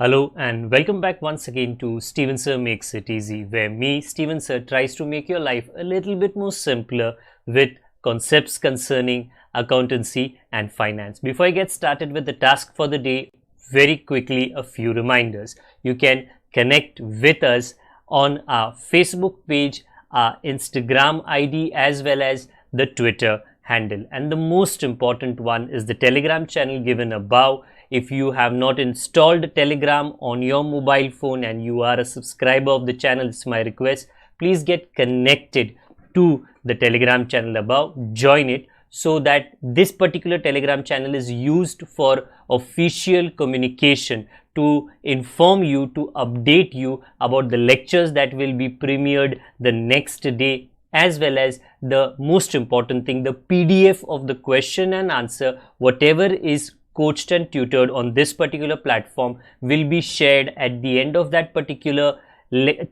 Hello and welcome back once again to Steven Sir Makes It Easy, where me, Steven Sir, tries to make your life a little bit more simpler with concepts concerning accountancy and finance. Before I get started with the task for the day, very quickly a few reminders. You can connect with us on our Facebook page, our Instagram ID, as well as the Twitter handle. And the most important one is the Telegram channel given above. If you have not installed Telegram on your mobile phone and you are a subscriber of the channel, it's my request, please get connected to the Telegram channel above, join it, so that this particular Telegram channel is used for official communication to inform you, to update you about the lectures that will be premiered the next day, as well as the most important thing, the PDF of the question and answer, whatever is coached and tutored on this particular platform will be shared at the end of that particular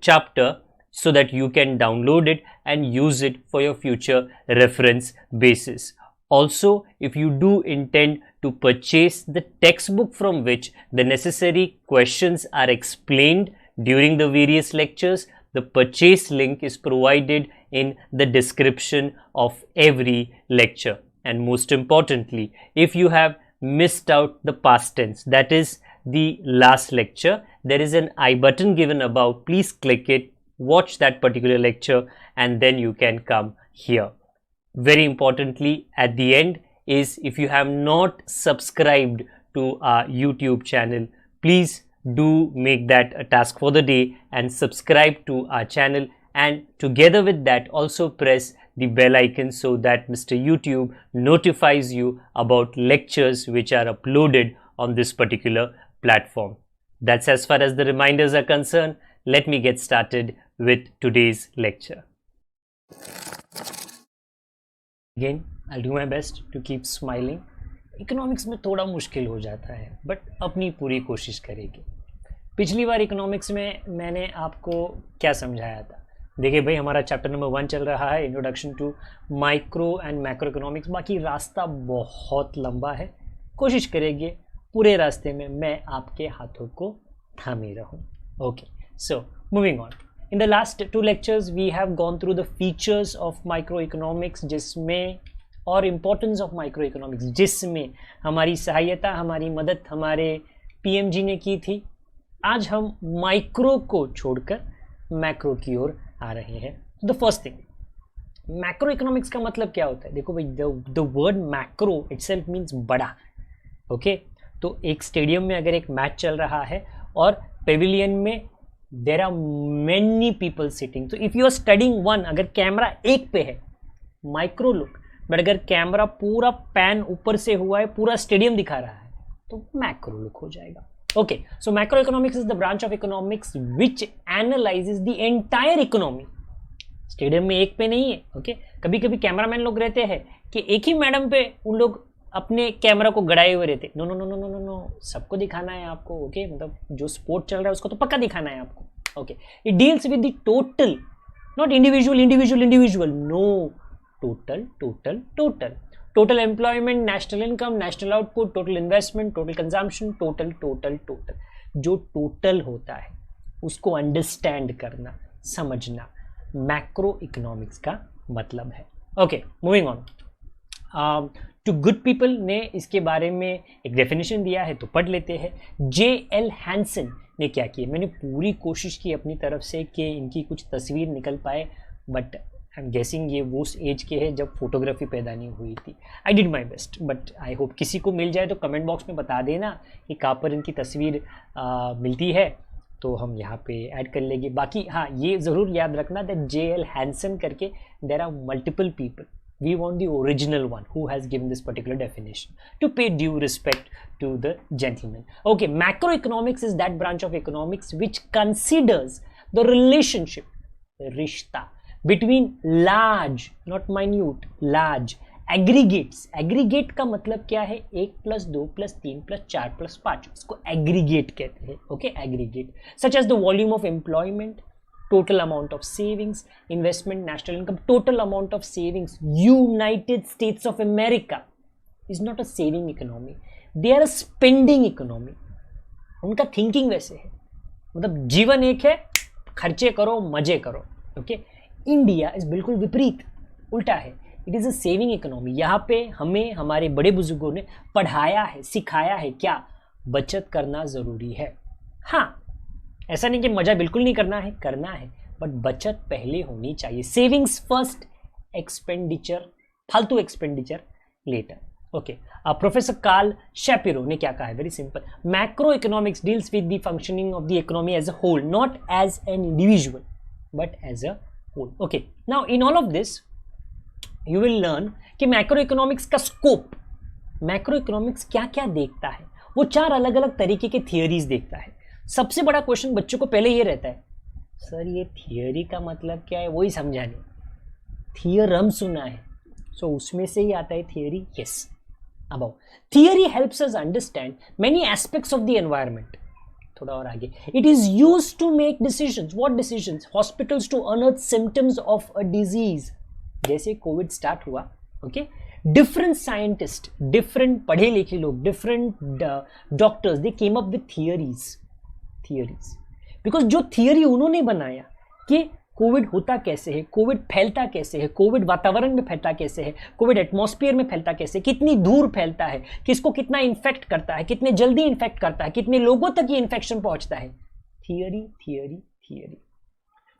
chapter, so that you can download it and use it for your future reference basis. Also, if you do intend to purchase the textbook from which the necessary questions are explained during the various lectures, the purchase link is provided in the description of every lecture. And most importantly, if you have missed out the past tense, that is the last lecture, there is an I button given above. Please click it, watch that particular lecture, and then you can come here. Very importantly, at the end is, if you have not subscribed to our YouTube channel, please do make that a task for the day and subscribe to our channel, and together with that also press the bell icon so that Mr. YouTube notifies you about lectures which are uploaded on this particular platform. That's as far as the reminders are concerned. Let me get started with today's lecture. Again, I'll do my best to keep smiling. Economics में थोड़ा मुश्किल हो जाता है, but अपनी पूरी कोशिश करेगी. पिछली बार इकोनॉमिक्स में मैंने आपको क्या समझाया था? देखिए भाई, हमारा चैप्टर नंबर 1 चल रहा है, introduction to micro and macro economics. बाकी रास्ता बहुत लंबा है, कोशिश करेंगे पूरे रास्ते में मैं आपके हाथों को थामे रहूं. Okay, so moving on. In the last 2 lectures we have gone through the features of micro economics, जिसमें और इम्पोर्टेंस ऑफ माइक्रो इकोनॉमिक्स, जिसमें हमारी सहायता, हमारी मदद हमारे पीएमजी ने की थी. आज हम माइक्रो को छोड़कर मैक्रो की ओर आ रहे हैं. The first thing, macro economics का मतलब क्या होता है? देखो भाई, the word macro itself means बड़ा. ओके, तो एक स्टेडियम में अगर एक मैच चल रहा है और पेविलियन में there are many people sitting, तो if you are studying one, अगर कैमरा एक पे है, माइक्रो लुक, बट अगर कैमरा पूरा पैन ऊपर से हुआ है, पूरा स्टेडियम दिखा रहा है, तो मैक्रो लुक हो जाएगा. Okay, so macroeconomics is the branch of economics which analyzes the entire economy. Stadium में एक पे नहीं है. ओके, कभी कभी कैमरामैन लोग रहते हैं कि एक ही मैडम पे उन लोग अपने कैमरा को गड़ाए हुए रहते. No no no no no no no, सबको दिखाना है आपको. ओके, मतलब जो स्पोर्ट चल रहा है उसको तो पक्का दिखाना है आपको. Okay, it deals with the total, not individual individual individual, no, total total total. Total employment, national income, national output, total investment, total consumption, total total total. जो टोटल होता है उसको अंडरस्टैंड करना, समझना, मैक्रो इकोनॉमिक्स का मतलब है. Okay, moving on. Two good people ने इसके बारे में एक डेफिनेशन दिया है, तो पढ़ लेते हैं. J.L. हैंसन ने क्या किया? मैंने पूरी कोशिश की अपनी तरफ से कि इनकी कुछ तस्वीर निकल पाए, बट आई एम गेसिंग ये वो एज के हैं जब फोटोग्राफी पैदा नहीं हुई थी. I did my best, but I hope किसी को मिल जाए तो कमेंट बॉक्स में बता देना कि कहाँ पर इनकी तस्वीर मिलती है, तो हम यहाँ पे ऐड कर लेंगे. बाकी हाँ, ये ज़रूर याद रखना दैट J.L. हैंसन करके there are multiple people. We want the original one who has given this particular definition, to pay due respect to the gentleman. Okay, macroeconomics is that branch of economics which considers the relationship, rishta, between large, not minute, large aggregates. Aggregate का मतलब क्या है? 1 + 2 + 3 + 4 + 5, इसको aggregate कहते हैं. Okay, aggregate such as the volume of employment, total amount of savings, investment, national income. Total amount of savings. United States of America is not a saving economy. They are a spending economy. उनका thinking वैसे है, मतलब जीवन एक है, खर्चे करो मजे करो। ओके, इंडिया इज बिल्कुल विपरीत, उल्टा है। It is a saving economy. यहाँ पे हमें हमारे बड़े बुजुर्गों ने पढ़ाया है, सिखाया है क्या, बचत करना ज़रूरी है। हाँ, ऐसा नहीं कि मज़ा बिल्कुल नहीं करना है, करना है, बट बचत पहले होनी चाहिए। सेविंग्स फर्स्ट, एक्सपेंडिचर, फालतू expenditure later. Okay, professor Karl Shapiro ने क्या कहा है, very simple, macro economics deals with the functioning of the economy as a whole, not as an individual but as a whole. Okay, now in all of this you will learn कि macro economics का scope, macro economics क्या क्या देखता है। वो 4 अलग अलग तरीके के थियरीज देखता है। सबसे बड़ा क्वेश्चन बच्चों को पहले ये रहता है, सर ये थियरी का मतलब क्या है, वही समझा नहीं। थियरम सुना है, सो उसमें से ही आता है theory. Yes, about theory helps us understand many aspects of the environment. थोड़ा और आगे, it is used to make decisions. What decisions? Hospitals to unearth symptoms of a disease. जैसे कोविड स्टार्ट हुआ, ओके, डिफरेंट साइंटिस्ट, डिफरेंट पढ़े लिखे लोग, different doctors, they came up with theories because जो थियरी उन्होंने बनाया कि कोविड होता कैसे है, कोविड फैलता कैसे है, कोविड वातावरण में फैलता कैसे है, कोविड एटमॉस्फेयर में फैलता कैसे, कितनी दूर फैलता है, किसको कितना इन्फेक्ट करता है, कितने जल्दी इन्फेक्ट करता है, कितने लोगों तक ये इन्फेक्शन पहुंचता है। Theory theory theory.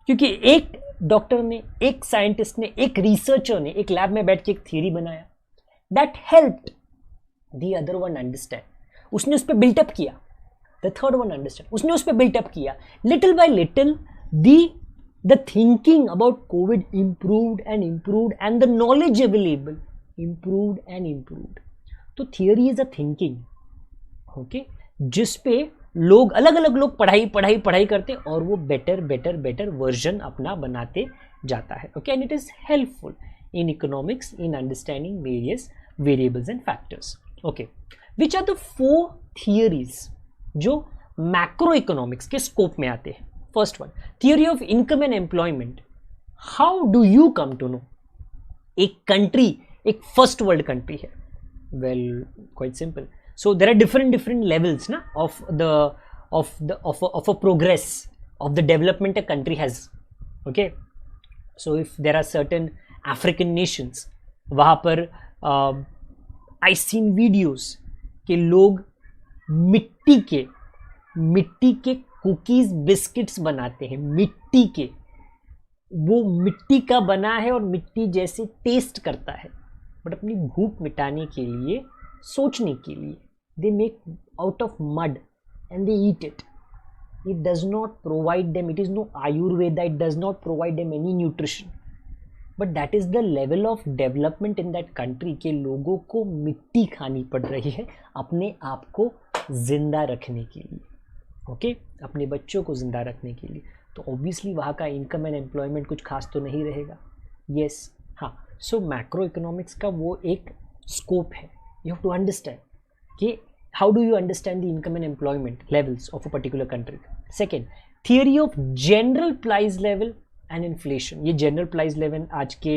क्योंकि एक डॉक्टर ने, एक साइंटिस्ट ने, एक रिसर्चर ने एक लैब में बैठ के एक थियरी बनाया, that helped the other one understand. उसने उस पर बिल्टअप किया, द थर्ड वन अंडरस्टैंड, उसने उस पर बिल्टअप किया। Little bye little the thinking about COVID improved and the knowledge available improved. तो theory is a thinking, okay, जिस पे लोग अलग अलग लोग पढ़ाई करते और वो बेटर वर्जन अपना बनाते जाता है। Okay, and it is helpful in economics in understanding various variables and factors. Okay, which are the 4 theories जो मैक्रो इकोनॉमिक्स के स्कोप में आते हैं? First one, theory of income and employment. How do you come to know एक country एक first world country है? Well, quite simple. So there are different levels ना of a progress of the development a country has. Okay, so if there are certain African nations, वहाँ पर I seen videos कि लोग मिट्टी के cookies biscuits बनाते हैं, मिट्टी के, वो मिट्टी का बना है और मिट्टी जैसे टेस्ट करता है, बट अपनी भूख मिटाने के लिए, सोचने के लिए, they make out of mud and they eat it. It does not provide them, it is no Ayurveda, it does not provide them any nutrition. But that is the level of development in that country कि लोगों को मिट्टी खानी पड़ रही है अपने आप को जिंदा रखने के लिए, ओके, अपने बच्चों को जिंदा रखने के लिए. तो ऑब्वियसली वहाँ का इनकम एंड एम्प्लॉयमेंट कुछ खास तो नहीं रहेगा. यस, हाँ. सो मैक्रो इकोनॉमिक्स का वो एक स्कोप है. यू हैव टू अंडरस्टैंड कि how do you understand the income and employment levels of a particular country. Second, theory of general price level and inflation. ये general price level आज के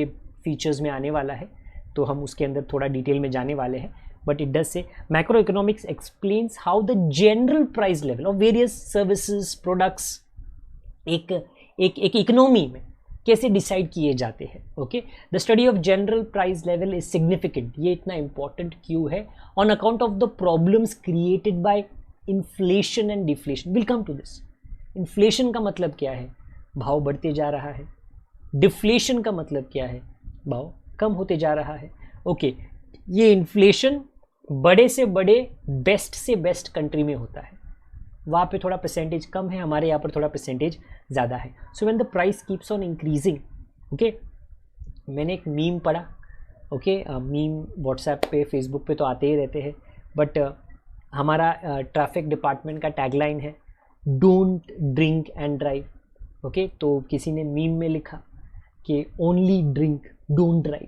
features में आने वाला है, तो हम उसके अंदर थोड़ा डिटेल में जाने वाले हैं. But it does say macroeconomics explains how the general price level of various services, products एक इकोनॉमी में कैसे डिसाइड किए जाते हैं. Okay, the study of general price level is significant. ये इतना इंपॉर्टेंट क्यों है? On account of the problems created by inflation and deflation. Will come to this. Inflation का मतलब क्या है? भाव बढ़ते जा रहा है. डिफ्लेशन का मतलब क्या है? भाव कम होते जा रहा है. ओके, ये इन्फ्लेशन बड़े से बड़े, बेस्ट से बेस्ट कंट्री में होता है. वहाँ पे थोड़ा परसेंटेज कम है, हमारे यहाँ पर थोड़ा परसेंटेज ज़्यादा है. So when the price keeps on increasing. Okay, मैंने एक मीम पढ़ा. ओके, मीम व्हाट्सएप पे, फेसबुक पे तो आते ही रहते हैं, बट हमारा ट्रैफिक डिपार्टमेंट का टैगलाइन है don't drink and drive. Okay, तो किसी ने मीम में लिखा कि ओनली ड्रिंक डोंट ड्राइव.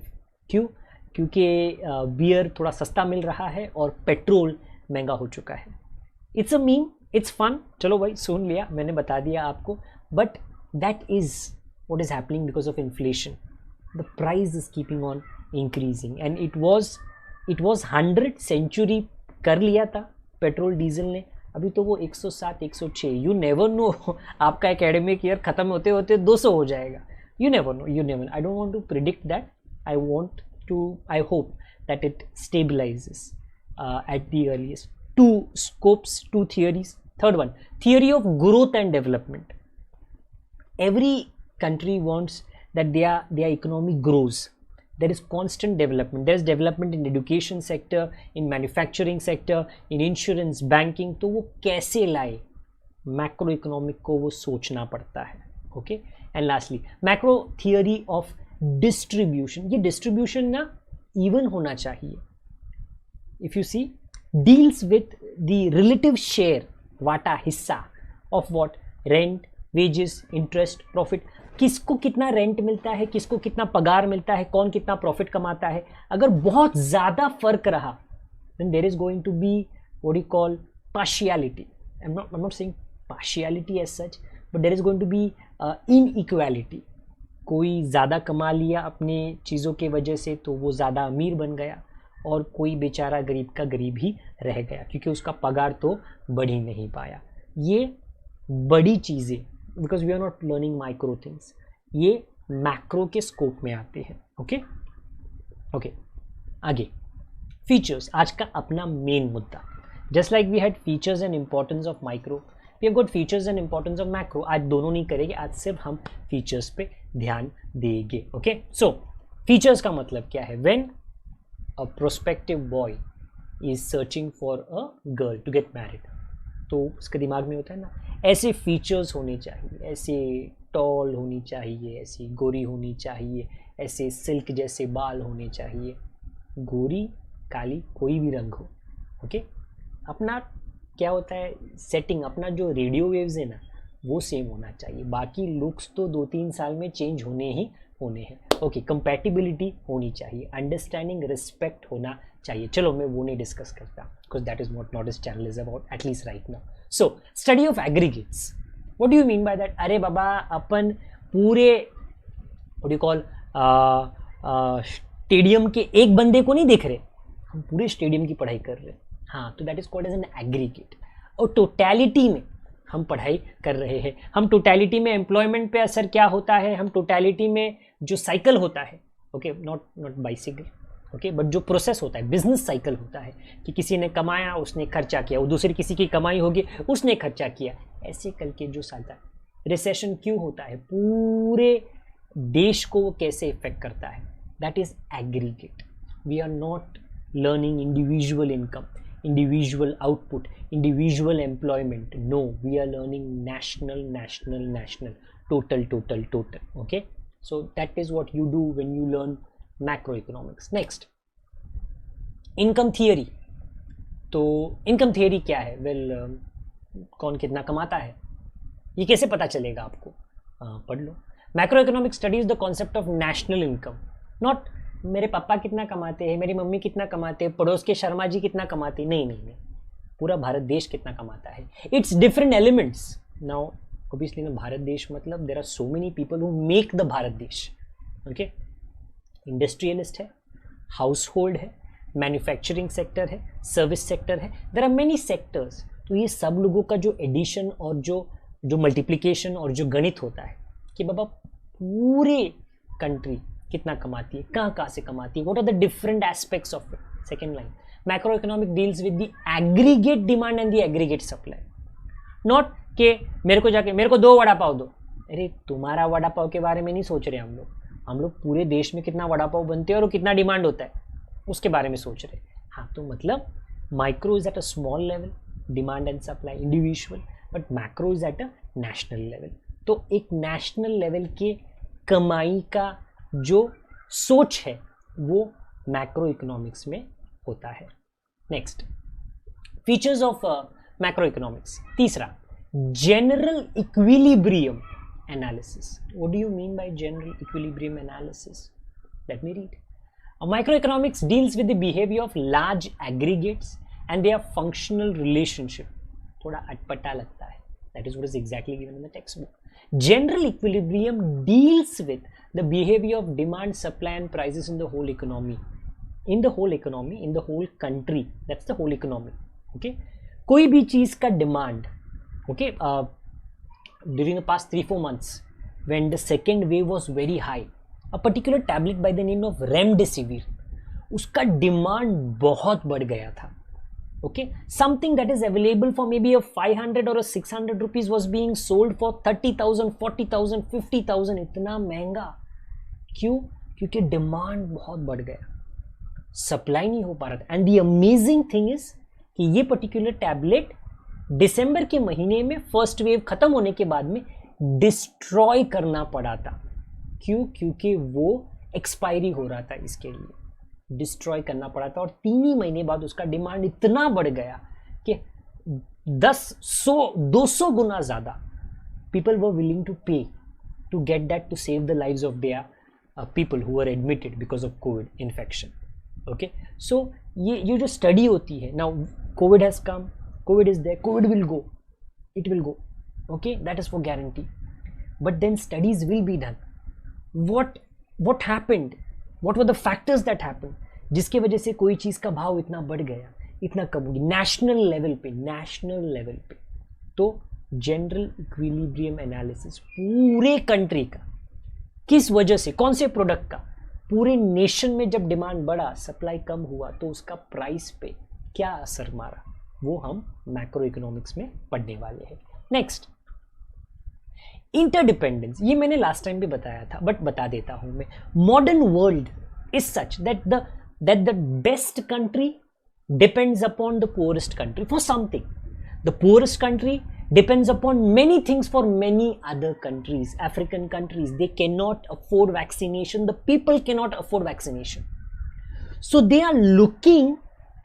क्यों? क्योंकि बियर थोड़ा सस्ता मिल रहा है और पेट्रोल महंगा हो चुका है. It's a meme, it's fun. चलो भाई, सुन लिया, मैंने बता दिया आपको. But that is what is happening because of inflation. The price is keeping on increasing and it was 100 century कर लिया था पेट्रोल डीजल ने. अभी तो वो 107 106, यू नेवर नो, आपका एकेडमिक ईयर खत्म होते होते 200 हो जाएगा. You never know, you never. I don't want to predict that. I hope that it stabilizes at the earliest. 2 scopes, 2 theories. Third one, theory of growth and development. Every country wants that their economy grows. There is constant development. There is development in education sector, in manufacturing sector, in insurance, banking. तो वो कैसे लाए, macro economic को वो सोचना पड़ता है. Okay. And lastly macro theory of distribution. ये डिस्ट्रीब्यूशन ना इवन होना चाहिए. If you see, deals with the relative share, वाटा, हिस्सा of what, rent, wages, interest, profit. किसको कितना रेंट मिलता है, किसको कितना पगार मिलता है, कौन कितना प्रॉफिट कमाता है. अगर बहुत ज्यादा फर्क रहा, then there is going to be what you call partiality. I'm not saying partiality as such, but there is going to be inequality. कोई ज़्यादा कमा लिया अपने चीज़ों के वजह से तो वो ज़्यादा अमीर बन गया, और कोई बेचारा गरीब का गरीब ही रह गया क्योंकि उसका पगार तो बढ़ ही नहीं पाया. ये बड़ी चीज़ें, because we are not learning micro things, ये मैक्रो के स्कोप में आते हैं. Okay okay. आगे फीचर्स, आज का अपना मेन मुद्दा. Just like we had features and importance of micro, we have got features and importance of macro. आज दोनों नहीं करेंगे, आज सिर्फ हम फीचर्स पे ध्यान देंगे. ओके. सो फीचर्स का मतलब क्या है? When a prospective boy is searching for a girl to get married, तो उसके दिमाग में होता है ना, ऐसे फीचर्स होने चाहिए, ऐसे टॉल होनी चाहिए, ऐसी गोरी होनी चाहिए, ऐसे सिल्क जैसे बाल होने चाहिए. गोरी काली कोई भी रंग हो. ओके. अपना क्या होता है सेटिंग, अपना जो रेडियो वेव्स है ना वो सेम होना चाहिए. बाकी लुक्स तो 2-3 साल में चेंज होने ही होने हैं. ओके. कंपैटिबिलिटी होनी चाहिए, अंडरस्टैंडिंग, रिस्पेक्ट होना चाहिए. चलो मैं वो नहीं डिस्कस करता, because that is not this channel is about, at least right now. So study of aggregates, what do you mean by that? अरे बाबा, अपन पूरे व्हाट यू कॉल स्टेडियम के एक बंदे को नहीं देख रहे, हम पूरे स्टेडियम की पढ़ाई कर रहे हैं. हाँ, तो that is called as an aggregate. और टोटैलिटी में हम पढ़ाई कर रहे हैं. हम टोटैलिटी में एम्प्लॉयमेंट पे असर क्या होता है, हम टोटैलिटी में जो साइकिल होता है, okay, not bicycle, okay, but जो प्रोसेस होता है, बिजनेस साइकिल होता है कि किसी ने कमाया, उसने खर्चा किया, वो दूसरी किसी की कमाई होगी, उसने खर्चा किया, ऐसे करके जो साइकिल. रिसेशन क्यों होता है, पूरे देश को वो कैसे इफेक्ट करता है, that is aggregate. We are not learning individual income, individual output, individual employment. No, we are learning national, total. Okay, so that is what you do when you learn macroeconomics. Next, income theory. तो income theory क्या है? कौन कितना कमाता है, ये कैसे पता चलेगा आपको? पढ़ लो. Macroeconomics studies the concept of national income, not मेरे पापा कितना कमाते हैं, मेरी मम्मी कितना कमाते हैं, पड़ोस के शर्मा जी कितना कमाते हैं. नहीं, पूरा भारत देश कितना कमाता है. It's different elements. Now obviously ना, भारत देश मतलब there are so many people who make the Bharat देश. ओके. इंडस्ट्रियलिस्ट है, हाउस होल्ड है, मैन्युफैक्चरिंग सेक्टर है, सर्विस सेक्टर है, देयर आर मेनी सेक्टर्स. तो ये सब लोगों का जो एडिशन और जो मल्टीप्लिकेशन और जो गणित होता है कि बाबा पूरे कंट्री कितना कमाती है, कहाँ से कमाती है, what are the different aspects of it. Second line, macro economic deals with the aggregate demand and the aggregate supply. Not के मेरे को 2 वड़ा पाव दो. अरे तुम्हारा वड़ा पाव के बारे में नहीं सोच रहे हम लोग पूरे देश में कितना वड़ा पाव बनते हैं और कितना डिमांड होता है उसके बारे में सोच रहे. हाँ, तो मतलब micro is at a small level, demand and supply individual, but macro is at a national level. तो एक नेशनल लेवल के कमाई का जो सोच है वो मैक्रो इकोनॉमिक्स में होता है. Next, features of macro economics. तीसरा, general equilibrium analysis. What do you mean by general equilibrium analysis? Let me read. Macro economics deals with the behaviour of large aggregates and their functional relationship. थोड़ा अटपटा लगता है. That is what is exactly given in the textbook. General equilibrium deals with the behavior of demand, supply and prices in the whole economy. In the whole country. That's the whole economy. Okay. कोई भी चीज का demand, okay, during the past 3-4 months when the second wave was very high, a particular tablet by the name of remdesivir, उसका demand बहुत बढ़ गया था. Okay, something that is available for maybe a 500 or a 600 rupees was being sold for 30,000, 40,000, 50,000. इतना महंगा क्यों? क्योंकि demand बहुत बढ़ गया, सप्लाई नहीं हो पा रहा था. And the amazing thing is कि ये पर्टिकुलर टैबलेट दिसंबर के महीने में फर्स्ट वेव खत्म होने के बाद में डिस्ट्रॉय करना पड़ा था. क्यों? क्योंकि वो एक्सपायरी हो रहा था, इसके लिए डिस्ट्रॉय करना पड़ा था. और 3 ही महीने बाद उसका डिमांड इतना बढ़ गया कि 10, 100, 200 गुना ज्यादा people were willing to pay to get that to save the lives of their people who are admitted because of covid infection. Okay, so ये जो स्टडी होती है, now covid has come, covid is there, covid will go, it will go, okay, that is for guarantee. But then studies will be done. what happened, what were the factors that happened, जिसके वजह से कोई चीज का भाव इतना बढ़ गया, इतना कम हो गया नेशनल लेवल पे. तो जनरल इक्विलिब्रियम एनालिसिस पूरे कंट्री का, किस वजह से, कौन से प्रोडक्ट का, पूरे नेशन में जब डिमांड बढ़ा, सप्लाई कम हुआ, तो उसका प्राइस पे क्या असर मारा, वो हम मैक्रो इकोनॉमिक्स में पढ़ने वाले हैं. Next, interdependence. ये मैंने लास्ट टाइम भी बताया था, बट बता देता हूं मैं. Modern world is such that the best country depends upon the poorest country for something. The poorest country depends upon many things for many other countries. African countries, they cannot afford vaccination, the people cannot afford vaccination, so they are looking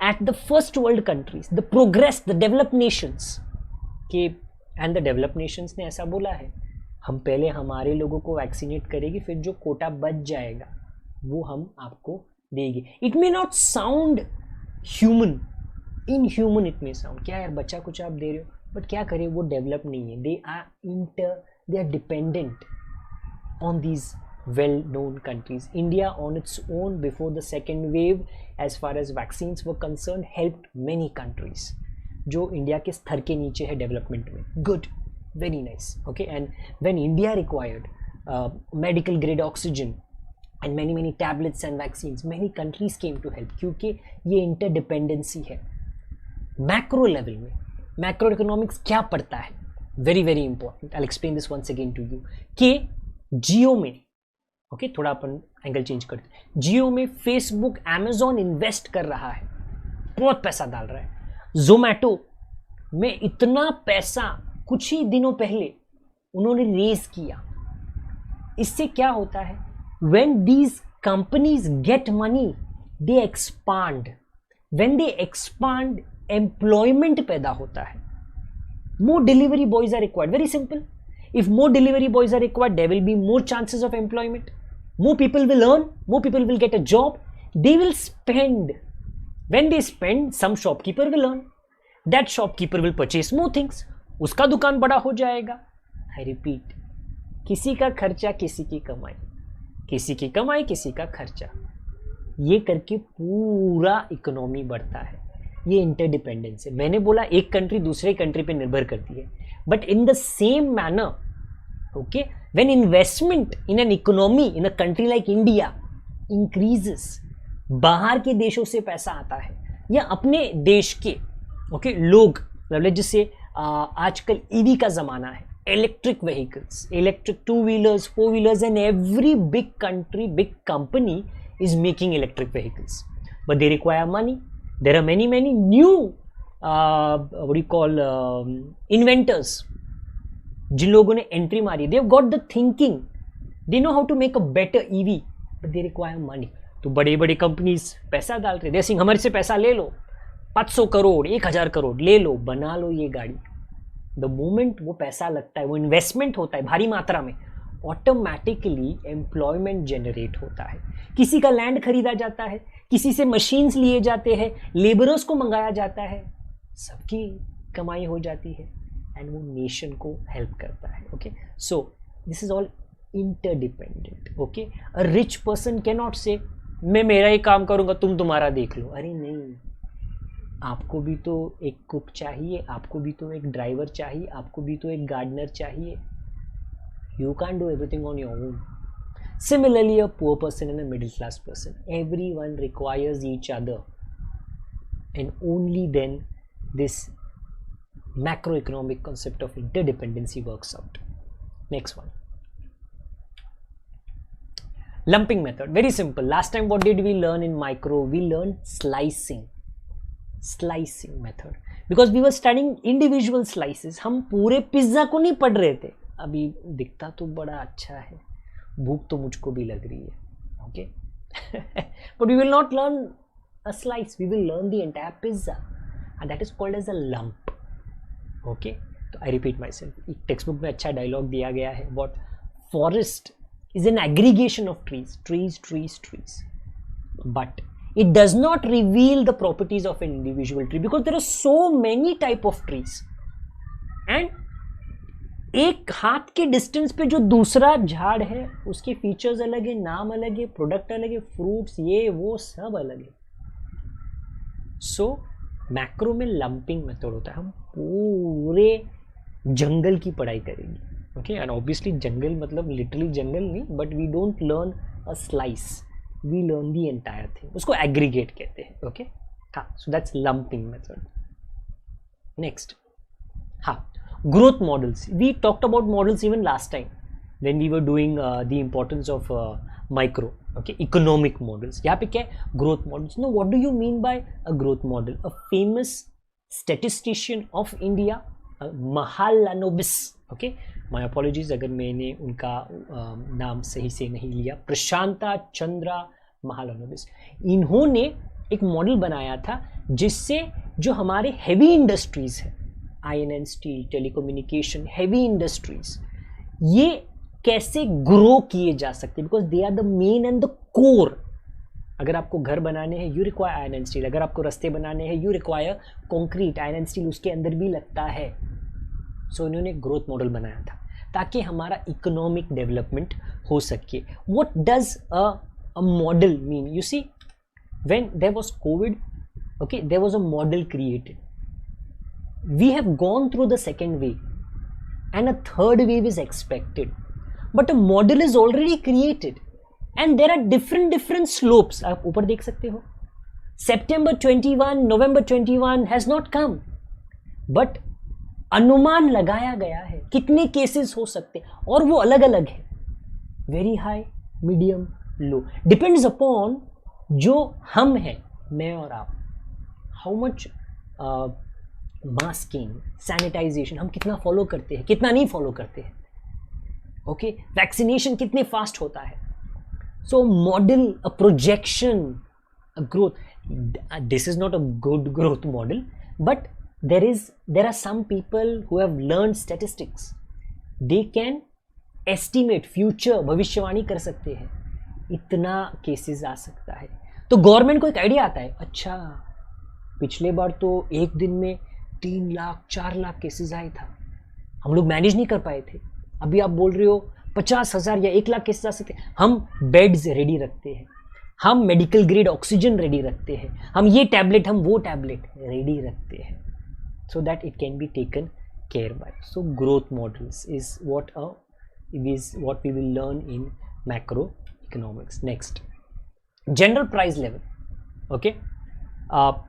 at the first world countries, the progress, the developed nations के. and the developed nations ने ऐसा बोला है, हम पहले हमारे लोगों को वैक्सीनेट करेंगे, फिर जो कोटा बच जाएगा वो हम आपको देंगे. It may not sound human, inhuman it may sound, क्या यार बच्चा कुछ आप दे रहे हो, बट क्या करें, वो डेवलप नहीं है. They are dependent on these well known countries. India on its own before the second wave, as far as vaccines were concern, helped many countries जो इंडिया के स्तर के नीचे है डेवलपमेंट में. Good, very nice. Okay, and when India required medical grade oxygen and many tablets and vaccines, many countries came to help, क्योंकि ये interdependency है. मैक्रो लेवल में मैक्रो इकोनॉमिक्स क्या पढ़ता है, very important. I explain this once again to you. कि जियो में, ओके, थोड़ा अपन एंगल चेंज करते हैं. जियो में फेसबुक, अमेजॉन इन्वेस्ट कर रहा है, बहुत पैसा डाल रहा है. जोमैटो में इतना पैसा कुछ ही दिनों पहले उन्होंने रेज किया. इससे क्या होता है, when these companies get money, they expand. When they expand, employment पैदा होता है. More delivery boys are required. Very simple. If more delivery boys are required, there will be more chances of employment. More people will earn. More people will get a job. They will spend. When they spend, some shopkeeper will earn. That shopkeeper will purchase more things. उसका दुकान बड़ा हो जाएगा. I repeat, किसी का खर्चा किसी की कमाई, किसी की कमाई किसी का खर्चा, ये करके पूरा इकोनॉमी बढ़ता है. ये इंटरडिपेंडेंस है. मैंने बोला एक कंट्री दूसरे कंट्री पे निर्भर करती है, but in the same manner, okay, when investment in an economy in a country like India increases, बाहर के देशों से पैसा आता है या अपने देश के, ओके, लोग, जैसे आजकल ईवी का जमाना है, electric vehicles, electric 2-wheelers, 4-wheelers, and every big country, big company is making electric vehicles, but they require money. There are many new what do you call inventors जिन लोगों ने एंट्री मारी. they have got the thinking, they know how to make a better EV, but they require money. तो बड़ी companies पैसा डाल रहे, जैसे हमारे से पैसा ले लो, 500 करोड़ 1000 करोड़ ले लो, बना लो ये गाड़ी. द मोमेंट वो पैसा लगता है, वो इन्वेस्टमेंट होता है भारी मात्रा में, ऑटोमेटिकली एम्प्लॉयमेंट जनरेट होता है. किसी का लैंड खरीदा जाता है, किसी से मशीन्स लिए जाते हैं, लेबरर्स को मंगाया जाता है, सबकी कमाई हो जाती है एंड वो नेशन को हेल्प करता है. Okay, so this is all interdependent. Okay, a rich person can not से मैं मेरा ही काम करूंगा, तुम तुम्हारा देख लो. अरे नहीं, आपको भी तो एक कुक चाहिए, आपको भी तो एक ड्राइवर चाहिए, आपको भी तो एक गार्डनर चाहिए. You can't do everything on your own. Similarly, a poor person and a middle class person, everyone requires each other, and only then this macroeconomic concept of interdependency works out. Next one, lumping method. Very simple. Last time what did we learn in micro? We learned slicing method, because we were studying individual slices. हम पूरे pizza को नहीं पढ़ रहे थे. अभी दिखता तो बड़ा अच्छा है, भूख तो मुझको भी लग रही है, okay? But we will not learn a slice, we will learn the entire pizza, and that is called as a lump. Okay, तो I repeat myself, एक टेक्स्ट बुक में अच्छा डायलॉग दिया गया है, what forest is an aggregation of trees, but it does not reveal the properties of an individual tree, because there are so many type of trees, and एक हाथ के distance पे जो दूसरा झाड़ है उसके फीचर्स अलग है, नाम अलग है, प्रोडक्ट अलग है, फ्रूट्स ये वो सब अलग है. सो मैक्रो में लंपिंग मेथड होता है. हम पूरे जंगल की पढ़ाई करेंगे, ओके? एंड ऑब्वियसली जंगल मतलब लिटरली जंगल नहीं, but we don't learn a slice, we learn the entire thing. उसको एग्रीगेट कहते हैं, ओके? हाँ, so that's lumping method. Next, हाँ, growth models. We talked about models even last time when we were doing the importance of micro, okay? Economic models. यहाँ पे क्या है? Growth models. No, what do you mean by a growth model? A famous statistician of India, Mahalanobis, okay? My apologies अगर मैंने उनका नाम सही से नहीं लिया. प्रशांता चंद्रा महालानोबिस. इन्होंने एक मॉडल बनाया था जिससे जो हमारे हेवी इंडस्ट्रीज है, iron and steel, telecommunication, heavy industries, ये कैसे ग्रो किए जा सकते हैं, because they are the main and the core. अगर आपको घर बनाने हैं, you require iron and steel. अगर आपको रास्ते बनाने हैं, you require concrete. Iron and steel उसके अंदर भी लगता है. सो इन्होंने ग्रोथ मॉडल बनाया था ताकि हमारा इकोनॉमिक डेवलपमेंट हो सके. What does a model mean? You see, when there was covid, okay, there was a model created. We have gone through the second wave and a third wave is expected, but a model is already created and there are different slopes. आप ऊपर देख सकते हो, September 21, November 21 has not come, but अनुमान लगाया गया है कितने केसेस हो सकते हैं और वो अलग अलग है, वेरी हाई, मीडियम, लो, डिपेंड्स अपॉन जो हम हैं, मैं और आप, हाउ मच मास्किंग, सैनिटाइजेशन हम कितना फॉलो करते हैं, कितना नहीं फॉलो करते हैं, ओके? वैक्सीनेशन कितने फास्ट होता है. So model, a projection, a growth, this is not a good growth model, but there are some people who have learned statistics. They can estimate future, भविष्यवाणी कर सकते हैं, इतना केसेस आ सकता है. तो गवर्नमेंट को एक आइडिया आता है, अच्छा पिछले बार तो एक दिन में 3 लाख 4 लाख केसेस आए था, हम लोग मैनेज नहीं कर पाए थे. अभी आप बोल रहे हो 50,000 या 1 लाख केसेस आ सकते हैं. हम बेड्स रेडी रखते हैं, हम मेडिकल ग्रेड ऑक्सीजन रेडी रखते हैं, हम ये टैबलेट, हम वो टैबलेट रेडी रखते हैं, so that it can be taken care by. So growth models is what we will learn in macroeconomics. Next, general price level. Okay,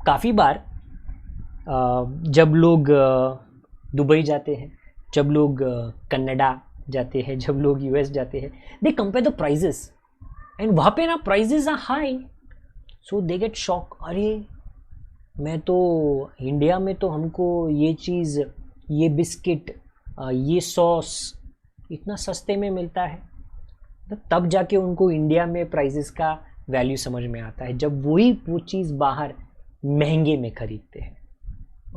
काफ़ी बार जब लोग दुबई जाते हैं, जब लोग कनाडा जाते हैं, जब लोग यूएस जाते हैं, they compare the prices and वहाँ पे ना prices are high, so they get shock. अरे मैं तो इंडिया में तो हमको ये चीज़, ये बिस्किट, ये सॉस इतना सस्ते में मिलता है. तो तब जाके उनको इंडिया में प्राइजेस का वैल्यू समझ में आता है, जब वो चीज़ बाहर महंगे में खरीदते हैं.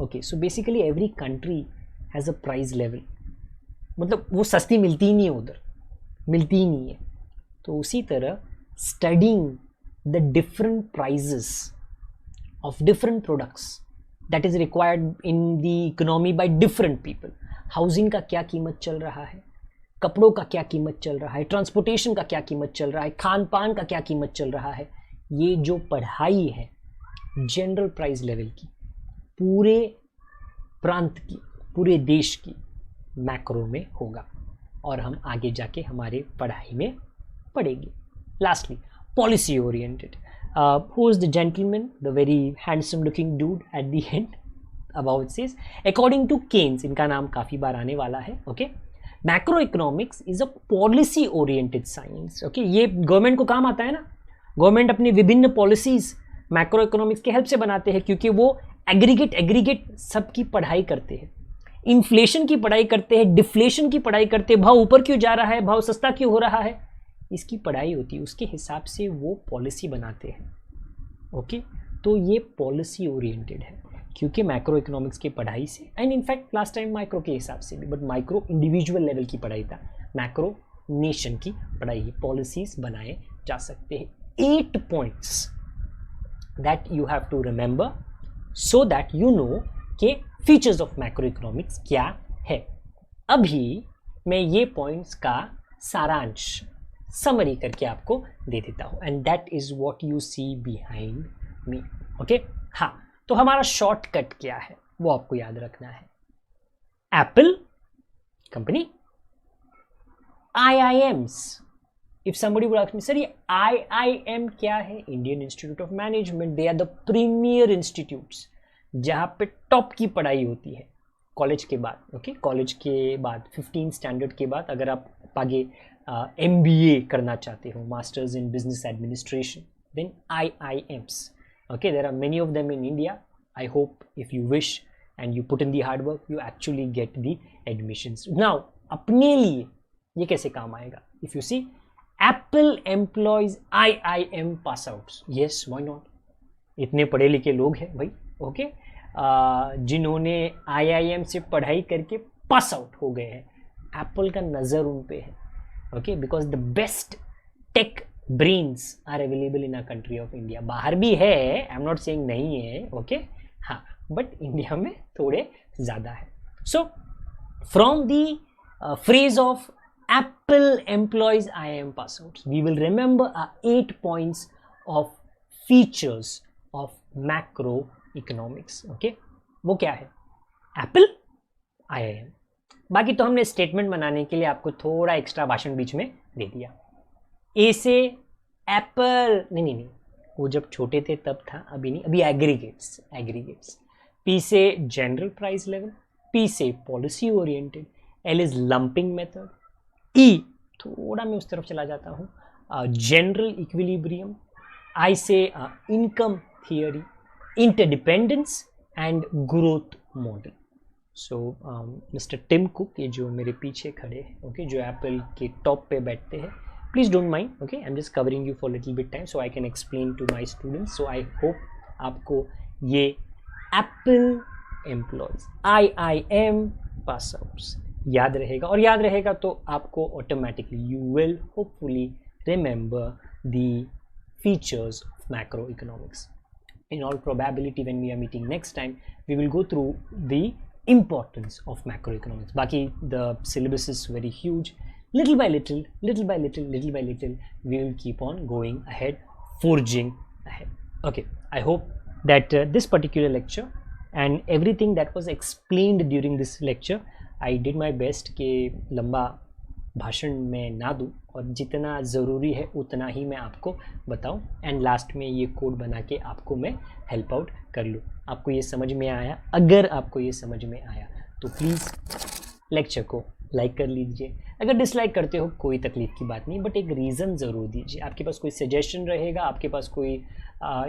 Okay, so basically every country has a price level, मतलब वो सस्ती मिलती ही नहीं है, उधर मिलती ही नहीं है. तो उसी तरह studying the different prices of different products that is required in the economy by different people. Housing का क्या कीमत चल रहा है, कपड़ों का क्या कीमत चल रहा है, ट्रांसपोर्टेशन का क्या कीमत चल रहा है, खान पान का क्या कीमत चल रहा है, ये जो पढ़ाई है जनरल प्राइस लेवल की, पूरे प्रांत की, पूरे देश की मैक्रो में होगा और हम आगे जाके हमारे पढ़ाई में पढ़ेंगे. Lastly, policy oriented. Who is the gentleman, the very handsome looking dude at the end? About says, according to Keynes, इनका नाम काफ़ी बार आने वाला है. Okay, macro economics is a policy oriented science. Okay, ये गवर्नमेंट को काम आता है ना. गवर्नमेंट अपनी विभिन्न पॉलिसीज मैक्रो इकोनॉमिक्स के हेल्प से बनाते हैं, क्योंकि वो एग्रीगेट सबकी पढ़ाई करते हैं. इन्फ्लेशन की पढ़ाई करते हैं, डिफ्लेशन की पढ़ाई करते हैं, भाव ऊपर क्यों जा रहा है, भाव सस्ता क्यों हो रहा है, इसकी पढ़ाई होती है. उसके हिसाब से वो पॉलिसी बनाते हैं. ओके, तो ये पॉलिसी ओरिएंटेड है, क्योंकि मैक्रो इकोनॉमिक्स की पढ़ाई से, and in fact last time micro के हिसाब से भी, बट माइक्रो इंडिविजुअल लेवल की पढ़ाई था, मैक्रो नेशन की पढ़ाई. पॉलिसीज बनाए जा सकते हैं. 8 points that you have to remember so that you know के फीचर्स ऑफ मैक्रो इकोनॉमिक्स क्या है. अभी मैं ये पॉइंट्स का सारांश, समरी करके आपको दे देता हूं, and that is what you see behind me. Okay, हाँ, तो हमारा शॉर्टकट क्या है वो आपको याद रखना है. Apple company, IIMs. If somebody would ask me, sir ये IIM क्या है? Indian institute of management. They are the premier institutes जहां पे टॉप की पढ़ाई होती है कॉलेज के बाद. ओके, कॉलेज के बाद 15 स्टैंडर्ड के बाद अगर आप आगे MBA करना चाहते हो, masters in business administration, then IIMs. Okay, there are many of them in India. I hope if you wish and you put in the hard work, you actually get the admissions. Now, अपने लिए ये कैसे काम आएगा? If you see, Apple employs IIM pass outs. Yes, why not? इतने पढ़े लिखे लोग हैं भाई. ओके, जिन्होंने IIM से पढ़ाई करके पास आउट हो गए हैं. एप्पल का नज़र उन पे है. Okay, because the best tech brains are available in a country of India. बाहर भी है, आई एम नॉट सेइंग नहीं है. ओके, हाँ, बट इंडिया में थोड़े ज़्यादा है. So from the phrase of Apple employees IIM pass outs, we will remember 8 points of features of macro economics. Okay, वो क्या है? Apple, IIM. बाकी तो हमने स्टेटमेंट बनाने के लिए आपको थोड़ा एक्स्ट्रा भाषण बीच में दे दिया. ए से एप्पल, नहीं, वो जब छोटे थे तब था, अभी नहीं, अभी एग्रीगेट्स. पी से जनरल प्राइस लेवल, पी से policy oriented, L is lumping method, ई थोड़ा मैं उस तरफ चला जाता हूँ, जनरल इक्विलिब्रियम, आई से income theory, interdependence and growth model. So mister Tim Cook, ये जो मेरे पीछे खड़े हैं, ओके, जो एप्पल के टॉप पे बैठते हैं, please don't mind. Okay, I am just covering you for little bit time so I can explain to my students. So I hope आपको ये Apple employees IIM pass outs याद रहेगा, और याद रहेगा तो आपको automatically you will hopefully remember the features of macro economics. In all probability, when we are meeting next time, we will go through the importance of macroeconomics. Baki, the syllabus is very huge. Little by little, we will keep on going ahead, forging ahead. Okay, I hope that this particular lecture and everything that was explained during this lecture, I did my best कि लंबा भाषण में ना दूँ और जितना ज़रूरी है उतना ही मैं आपको बताऊँ, एंड लास्ट में ये कोड बना के आपको मैं हेल्प आउट कर लूँ. आपको ये समझ में आया? अगर आपको ये समझ में आया तो प्लीज़ लेक्चर को लाइक कर लीजिए. अगर डिसलाइक करते हो कोई तकलीफ़ की बात नहीं, बट एक रीज़न ज़रूर दीजिए. आपके पास कोई सजेशन रहेगा, आपके पास कोई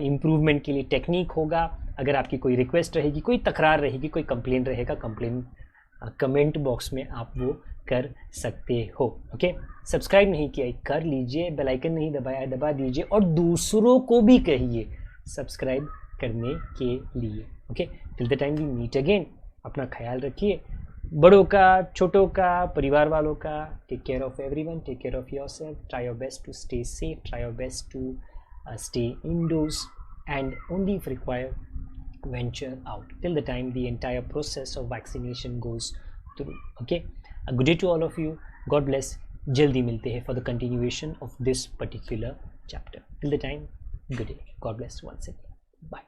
इम्प्रूवमेंट के लिए टेक्निक होगा, अगर आपकी कोई रिक्वेस्ट रहेगी, कोई तकरार रहेगी, कोई कंप्लेंट रहेगा, कंप्लेंट कमेंट बॉक्स में आप वो कर सकते हो. ओके, सब्सक्राइब नहीं किया कर लीजिए, बेल आइकन नहीं दबाया दबा दीजिए, और दूसरों को भी कहिए सब्सक्राइब करने के लिए. Okay, till the time we meet again, अपना ख्याल रखिए, बड़ों का, छोटों का, परिवार वालों का. Take care of everyone, take care of yourself, try your best to stay safe, try your best to stay indoors, and only if required venture out till the time the entire process of vaccination goes through. Okay, a good day to all of you. God bless. jaldi milte hain for the continuation of this particular chapter. Till the time, good day. God bless once again. Bye.